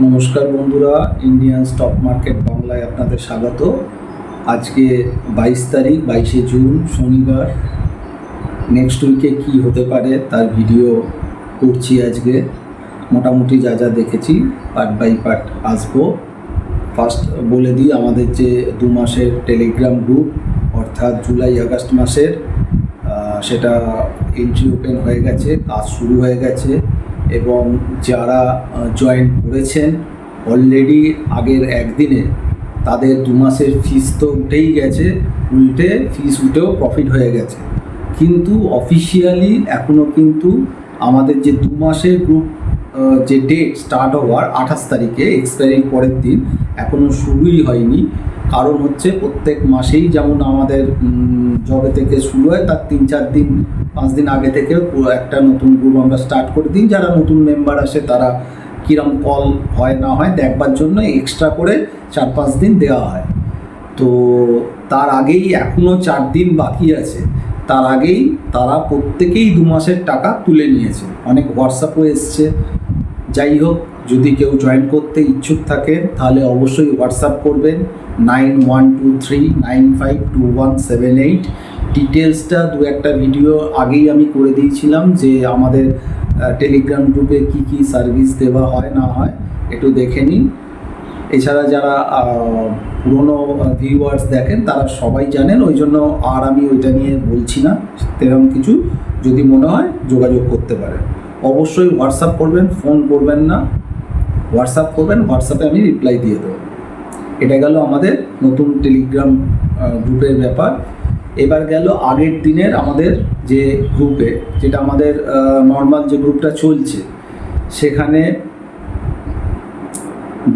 নমস্কার বন্ধুরা, Indian stock market বাংলায় আপনাদের স্বাগত। আজকে 22 জুন শনিবার। নেক্সট উইকে কি হতে পারে তার ভিডিও করছি আজকে। মোটামুটি যা যা দেখেছি পার্ট বাই পার্ট আসবো। ফার্স্ট বলে দিই, আমাদের যে 2 মাসের টেলিগ্রাম গ্রুপ অর্থাৎ জুলাই আগস্ট মাসের, সেটা এন্ট্রি ওপেন হয়ে গেছে, কাজ শুরু হয়ে গেছে এবং যারা জয়েন করেছেন অলরেডি আগের একদিনে তাদের 2 মাসের ফিস তো উঠেই গেছে, উল্টে ফিস উঠেও প্রফিট হয়ে গেছে। কিন্তু অফিসিয়ালি এখনও কিন্তু আমাদের যে 2 মাসের গ্রুপ যে ডেট স্টার্ট হওয়ার 28 তারিখে, এক্সপায়ারির পরের দিন, এখনও শুরুই হয়নি। কারণ হচ্ছে প্রত্যেক মাসেই যেমন আমাদের জবে থেকে শুরু হয় তার 3-4 দিন 5 দিন আগে থেকে একটা নতুন গ্রুপ আমরা স্টার্ট করে দিই। যারা নতুন মেম্বার আসে তারা কীরকম কল হয় না হয় দেখবার জন্য এক্সট্রা করে 4-5 দিন দেওয়া হয়। তো তার আগেই এখনও 4 দিন বাকি আছে, তার আগেই তারা প্রত্যেকেই 2 মাসের টাকা তুলে নিয়েছে। অনেক হোয়াটসঅ্যাপও এসছে। যাই হোক, যদি কেউ জয়েন করতে ইচ্ছুক থাকে তাহলে অবশ্যই হোয়াটসঅ্যাপ করবেন 9123952178। ডিটেলসটা একটা ভিডিও আগেই আমি করে দিয়েছিলাম যে আমাদের টেলিগ্রাম গ্রুপে কি কি সার্ভিস দেওয়া হয় না হয়, একটু দেখে নিন। এছাড়া যারা পুরনো ভিউয়ার্স দেখেন তারা সবাই জানেন, ওই জন্য আর আমি ওইটা নিয়ে বলছি না। সেরকম কিছু যদি মনে হয় যোগাযোগ করতে পারেন। অবশ্যই হোয়াটসঅ্যাপ করবেন, ফোন করবেন না। হোয়াটসঅ্যাপ করবেন, হোয়াটসঅ্যাপে আমি রিপ্লাই দিয়ে দেবো। এটা গেল আমাদের নতুন টেলিগ্রাম গ্রুপের ব্যাপার। এবার গেল আগের দিনের আমাদের যে গ্রুপে, যেটা আমাদের নর্মাল যে গ্রুপটা চলছে, সেখানে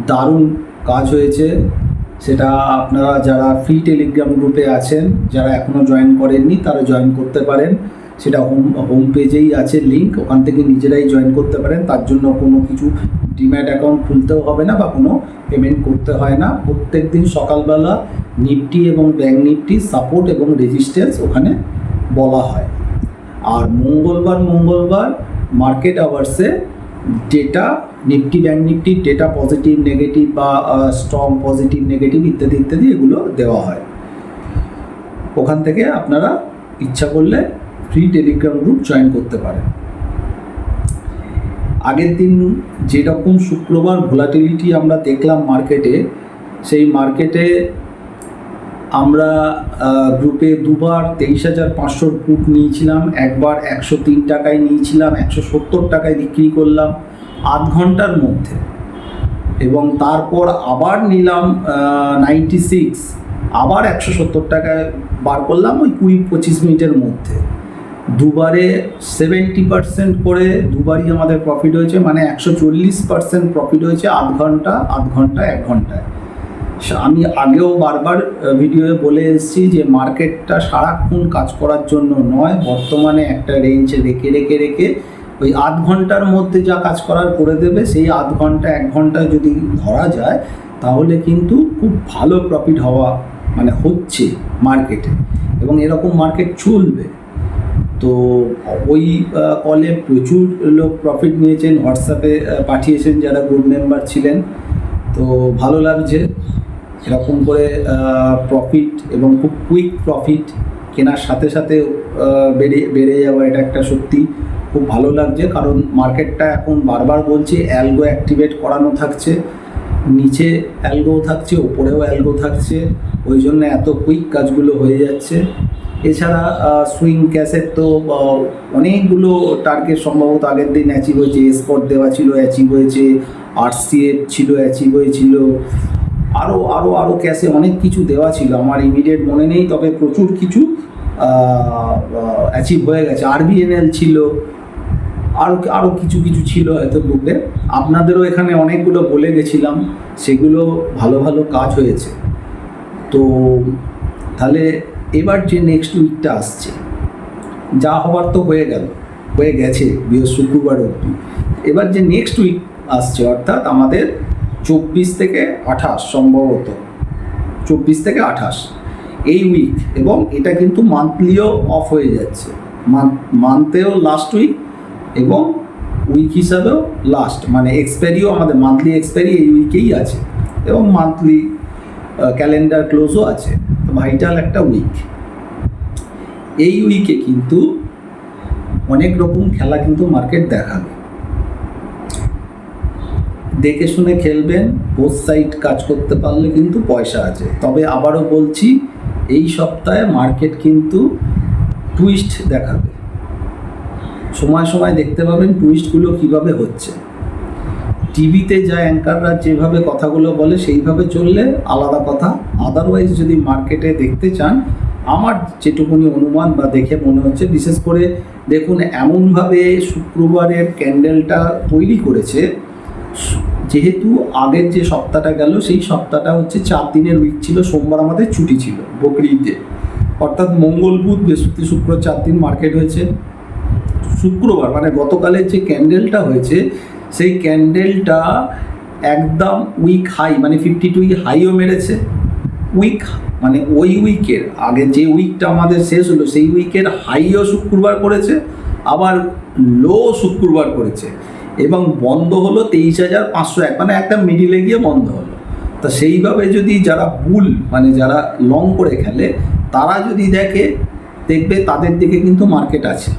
দারুণ কাজ হয়েছে। সেটা আপনারা যারা ফ্রি টেলিগ্রাম গ্রুপে আছেন, যারা এখনও জয়েন করেননি তারা জয়েন করতে পারেন। সেটা হোম পেজেই আছে লিঙ্ক, ওখান থেকে নিজেরাই জয়েন করতে পারেন। তার জন্য কোনো কিছু ডিম্যাট অ্যাকাউন্ট খুলতেও হবে না বা কোনো পেমেন্ট করতে হয় না। প্রত্যেক দিন সকালবেলা নিফটি এবং ব্যাঙ্ক নিফটি সাপোর্ট এবং রেজিস্ট্যান্স ওখানে বলা হয়। আর মঙ্গলবার মার্কেট আওয়ার্সে ডেটা, নিফটি ব্যাঙ্ক নিফটির ডেটা পজিটিভ নেগেটিভ বা স্ট্রং পজিটিভ নেগেটিভ ইত্যাদি এগুলো দেওয়া হয়। ওখান থেকে আপনারা ইচ্ছা করলে ফ্রি টেলিগ্রাম গ্রুপ জয়েন করতে পারেন। আগের দিন যেরকম শুক্রবার ভোলাটিলিটি আমরা দেখলাম মার্কেটে, সেই মার্কেটে আমরা গ্রুপে দুবার 23,500 পুট নিয়েছিলাম। একবার 103 টাকায় নিয়েছিলাম, 170 টাকায় বিক্রি করলাম আধ ঘন্টার মধ্যে, এবং তারপর আবার নিলাম 96, আবার 170 টাকায় বার করলাম ওই 20-25 মিনিটের মধ্যে। দুবারে 70% করে দুবারই আমাদের প্রফিট হয়েছে, মানে 140% প্রফিট হয়েছে আধ ঘন্টা 1 ঘন্টায়। আমি আগেও বারবার ভিডিওয়ে বলে এসেছি যে মার্কেটটা সারাক্ষণ কাজ করার জন্য নয়, বর্তমানে একটা রেঞ্জ রেখে ওই আধ ঘন্টার মধ্যে যা কাজ করার করে দেবে, সেই আধ ঘন্টা 1 ঘন্টা যদি ধরা যায় তাহলে কিন্তু খুব ভালো প্রফিট হওয়া মানে হচ্ছে মার্কেটে, এবং এরকম মার্কেট চলবে। তো ওই কলে প্রচুর লোক প্রফিট নিয়েছেন, হোয়াটসঅ্যাপে পাঠিয়েছেন যারা গ্রুপ মেম্বার ছিলেন। তো ভালো লাগছে এরকম করে প্রফিট, এবং খুব কুইক প্রফিট, কেনার সাথে সাথে বেড়ে যাওয়া, এটা একটা সত্যি খুব ভালো লাগছে। কারণ মার্কেটটা এখন বারবার বলছে অ্যালগো অ্যাক্টিভেট করানো থাকছে, নিচে অ্যালগো থাকছে, ওপরেও অ্যালগো থাকছে, ওই জন্য এত কুইক কাজগুলো হয়ে যাচ্ছে। এছাড়া সুইং ক্যাশের তো অনেকগুলো টার্গেট সম্ভবত আগের দিন অ্যাচিভ হয়েছে। স্পট দেওয়া ছিল, অ্যাচিভ হয়েছে, RCF ছিল, অ্যাচিভ হয়েছিল, আরও ক্যাশে অনেক কিছু দেওয়া ছিল, আমার ইমিডিয়েট মনে নেই, তবে প্রচুর কিছু অ্যাচিভ হয়ে গেছে। RBNL ছিল, আরও কিছু ছিল হয়তো গ্রুপে। আপনাদেরও এখানে অনেকগুলো বলে গেছিলাম, সেগুলো ভালো কাজ হয়েছে। তো তাহলে এবার যে নেক্সট উইকটা আসছে, যা হবার তো হয়ে গেছে শুক্রবার অবধি। এবার যে নেক্সট উইক আসছে, অর্থাৎ আমাদের 24 থেকে 28, সম্ভবত 24 থেকে 28 এই উইক, এবং এটা কিন্তু মান্থলিও অফ হয়ে যাচ্ছে, মান্থেও লাস্ট উইক এবং উইক হিসাবেও লাস্ট, মানে এক্সপায়ারিও আমাদের মান্থলি এক্সপায়ারি এই উইকেই আছে এবং মান্থলি ক্যালেন্ডার ক্লোজও আছে। তো ভাইটাল একটা উইক। এই উইকে কিন্তু অনেক রকম খেলা কিন্তু মার্কেট দেখাবে, দেখে শুনে খেলবেন, বোথ সাইড কাজ করতে পারলে কিন্তু পয়সা আছে। তবে আবারও বলছি, এই সপ্তাহে মার্কেট কিন্তু টুইস্ট দেখাবে, সময় সময় দেখতে পাবেন টুইস্টগুলো কিভাবে হচ্ছে। টিভিতে যা অ্যাঙ্কাররা যেভাবে কথাগুলো বলে সেইভাবে চললে আলাদা কথা, আদারওয়াইজ যদি মার্কেটে দেখতে চান, আমার যেটুকুনি অনুমান বা দেখে মনে হচ্ছে, বিশেষ করে দেখুন এমনভাবে শুক্রবারের ক্যান্ডেলটা তৈরি করেছে, যেহেতু আগের যে সপ্তাহটা গেল সেই সপ্তাহটা হচ্ছে 4 দিনের উইক ছিল, সোমবার আমাদের ছুটি ছিল বকরিদে, অর্থাৎ মঙ্গল বুধ বৃহস্পতি শুক্র 4 দিন মার্কেট হয়েছে। শুক্রবার মানে গতকালের যে ক্যান্ডেলটা হয়েছে সেই ক্যান্ডেলটা একদম উইক হাই, মানে 52 হাইও মেরেছে। উইক মানে ওই উইকের আগে যে উইকটা আমাদের শেষ হলো সেই উইকের হাইও শুক্রবার করেছে, আবার লো শুক্রবার করেছে, এবং বন্ধ হলো 23,501, মানে একটা মিডিলে গিয়ে বন্ধ হলো। তা সেইভাবে যদি যারা বুল মানে যারা লং করে খেলে তারা যদি দেখবে তাদের দিকে কিন্তু মার্কেট আছে।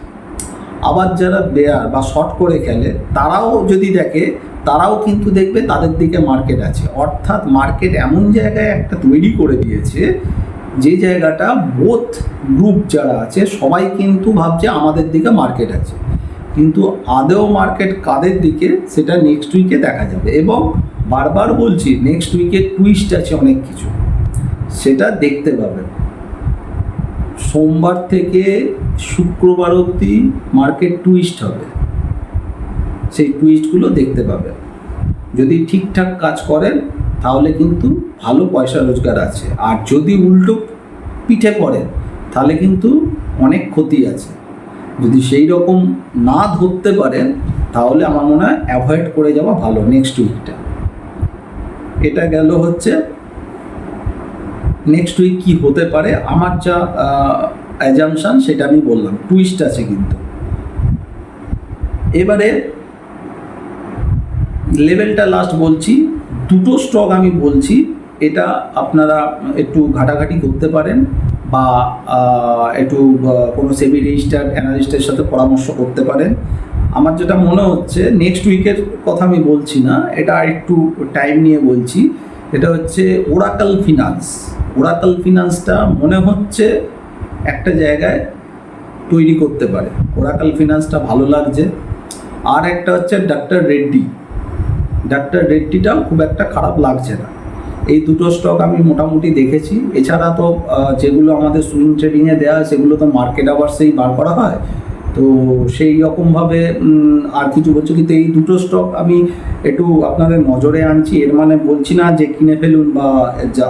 আবার যারা বেয়ার বা শর্ট করে খেলে তারাও যদি দেখে, তারাও কিন্তু দেখবে তাদের দিকে মার্কেট আছে। অর্থাৎ মার্কেট এমন জায়গায় একটা তৈরি করে দিয়েছে যে জায়গাটা বোথ গ্রুপ যারা আছে সবাই কিন্তু ভাবছে আমাদের দিকে মার্কেট আছে, কিন্তু আদৌ মার্কেট কাদের দিকে সেটা নেক্সট উইকে দেখা যাবে। এবং বারবার বলছি, নেক্সট উইকে টুইস্ট আছে অনেক কিছু, সেটা দেখতে পাবেন। সোমবার থেকে শুক্রবার অবধি মার্কেট টুইস্ট হবে, সেই টুইস্টগুলো দেখতে পাবেন। যদি ঠিকঠাক কাজ করেন তাহলে কিন্তু ভালো পয়সা রোজগার আছে, আর যদি উল্টো পিঠে পড়েন তাহলে কিন্তু অনেক ক্ষতি আছে। যদি সেই রকম না ধরতে পারেন তাহলে আমার মনে হয় অ্যাভয়েড করে যাওয়া ভালো নেক্সট উইকটা। এটা গেল হচ্ছে নেক্সট উইক কী হতে পারে, আমার যা অ্যাজামশান সেটা আমি বললাম, টুইস্ট আছে কিন্তু। এবারে লেভেলটা লাস্ট বলছি, দুটো স্টক আমি বলছি, এটা আপনারা একটু ঘাটাঘাটি করতে পারেন বা একটু কোনো সেবি রেজিস্টার্ড অ্যানালিস্টের সাথে পরামর্শ করতে পারেন। আমার যেটা মনে হচ্ছে, নেক্সট উইকের কথা আমি বলছি না, এটা একটু টাইম নিয়ে বলছি, এটা হচ্ছে ওরাকল ফিনান্স। ওরাকল ফিনান্সটা মনে হচ্ছে একটা জায়গায় তৈরি করতে পারে, ওরাকল ফিনান্সটা ভালো লাগছে। আর একটা হচ্ছে ডক্টর রেড্ডি, ডক্টর রেড্ডিটাও খুব একটা খারাপ লাগছে না। এই দুটো স্টক আমি মোটামুটি দেখেছি। এছাড়া তো যেগুলো আমাদের সুইং ট্রেডিংয়ে দেওয়া হয় সেগুলো তো মার্কেট আওয়ার্সেই বার করা হয়, তো সেই রকমভাবে আর কিছু বলছি, কিন্তু এই দুটো স্টক আমি একটু আপনাদের নজরে আনছি। এর মানে বলছি না যে কিনে ফেলুন বা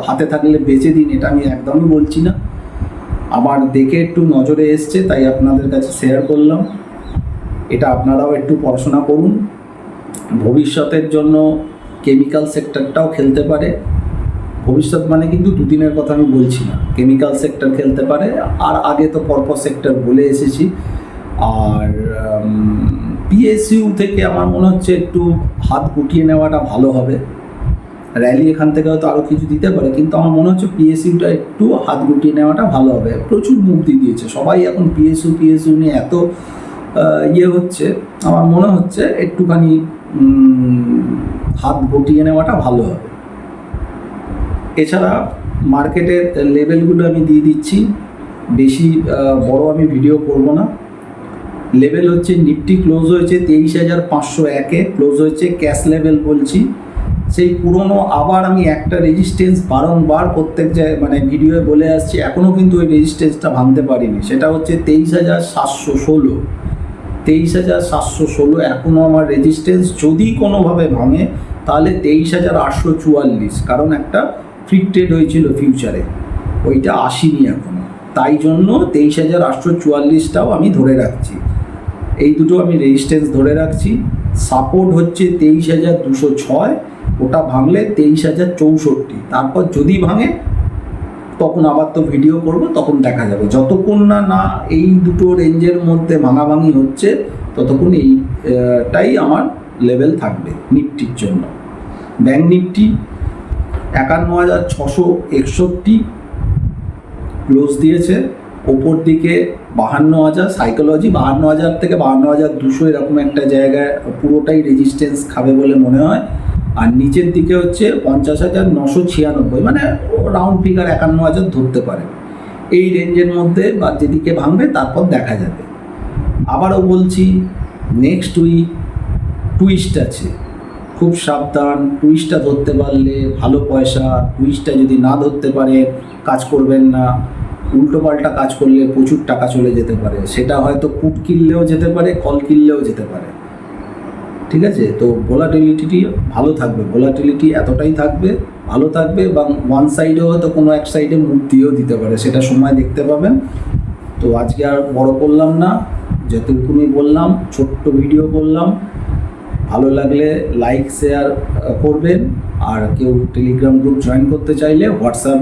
হাতে থাকলে বেচে দিন, এটা আমি একদমই বলছি না। আমার দেখে একটু নজরে এসছে তাই আপনাদের কাছে শেয়ার করলাম। এটা আপনারাও একটু পড়াশোনা করুন। ভবিষ্যতের জন্য কেমিক্যাল সেক্টরটাও খেলতে পারে, ভবিষ্যৎ মানে কিন্তু দুদিনের কথা আমি বলছি না, কেমিক্যাল সেক্টর খেলতে পারে। আর আগে তো পরপর সেক্টর বলে এসেছি। আর পিএসইউ থেকে আমার মনে হচ্ছে একটু হাত গুটিয়ে নেওয়াটা ভালো হবে। র্যালি এখান থেকে হয়তো আরও কিছু দিতে পারে, কিন্তু আমার মনে হচ্ছে পিএসইউটা একটু হাত গুটিয়ে নেওয়াটা ভালো হবে। প্রচুর মুক্তি দিয়েছে সবাই, এখন পিএসইউ নিয়ে এত হচ্ছে, আমার মনে হচ্ছে একটুখানি হাত গুটিয়ে নেওয়াটা ভালো হবে। এছাড়া মার্কেটের লেভেলগুলো আমি দিয়ে দিচ্ছি, বেশি বড় আমি ভিডিও করব না। লেভেল হচ্ছে নিফটি ক্লোজ হয়েছে 23,501-এ ক্লোজ হয়েছে, ক্যাশ লেভেল বলছি। সেই পুরনো আবার আমি একটা রেজিস্ট্যান্স বারংবার প্রত্যেক মানে ভিডিওয়ে বলে আসছি, এখনও কিন্তু ওই রেজিস্ট্যান্সটা ভাঙতে পারিনি, সেটা হচ্ছে 23,716। 23,716 এখনও আমার রেজিস্ট্যান্স, যদি কোনোভাবে ভাঙে তাহলে 23,844, কারণ একটা ফ্রি ট্রেড হয়েছিল ফিউচারে, ওইটা আসেনি এখনও, তাই জন্য 23,844টাও আমি ধরে রাখছি। এই দুটো আমি রেজিস্ট্যান্স ধরে রাখছি। সাপোর্ট হচ্ছে 23,206, ওটা ভাঙলে 23,064, তারপর যদি ভাঙে তখন আবার তো ভিডিও করব, তখন দেখা যাবে। যতক্ষণ না এই দুটো রেঞ্জের মধ্যে ভাঙাভাঙি হচ্ছে ততক্ষণ এইটাই আমার লেভেল থাকবে নিফটির জন্য। ব্যাংক নিফটি 51,661 ক্লোজ দিয়েছে, ওপর দিকে 52,000, সাইকোলজি 52,000 থেকে 52,200 এরকম একটা জায়গায় পুরোটাই রেজিস্ট্যান্স খাবে বলে মনে হয়। আর নিচের দিকে হচ্ছে 50,996, মানে রাউন্ড ফিগার 51,000 ধরতে পারে। এই রেঞ্জের মধ্যে বা যেদিকে ভাঙবে তারপর দেখা যাবে। আবারও বলছি, নেক্সট উইক টুইস্ট আছে, খুব সাবধান। টুইস্টটা ধরতে পারলে ভালো পয়সা, টুইস্টটা যদি না ধরতে পারে কাজ করবেন না। উল্টোপাল্টা কাজ করলে প্রচুর টাকা চলে যেতে পারে, সেটা হয়তো পুট কিনলেও যেতে পারে, কল কিনলেও যেতে পারে। ঠিক আছে, তো ভোলাটিলিটি ভালো থাকবে, ভোলাটিলিটি এতটাই থাকবে, ভালো থাকবে, এবং ওয়ান সাইডেও হয়তো কোনো এক সাইডে মুভ দিয়েও দিতে পারে, সেটা সময় দেখতে পাবেন। তো আজকে আর বড় করলাম না, যতটুকুনি বললাম, ছোট্ট ভিডিও করলাম। ভালো লাগলে লাইক শেয়ার করবেন, আর কেউ টেলিগ্রাম গ্রুপ জয়েন করতে চাইলে হোয়াটসঅ্যাপ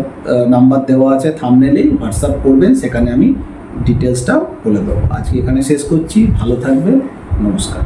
নাম্বার দেওয়া আছে থাম্বনেলেই, হোয়াটসঅ্যাপ করবেন, সেখানে আমি ডিটেলসটা বলে দেবো। আজকে এখানে শেষ করছি, ভালো থাকবেন, নমস্কার।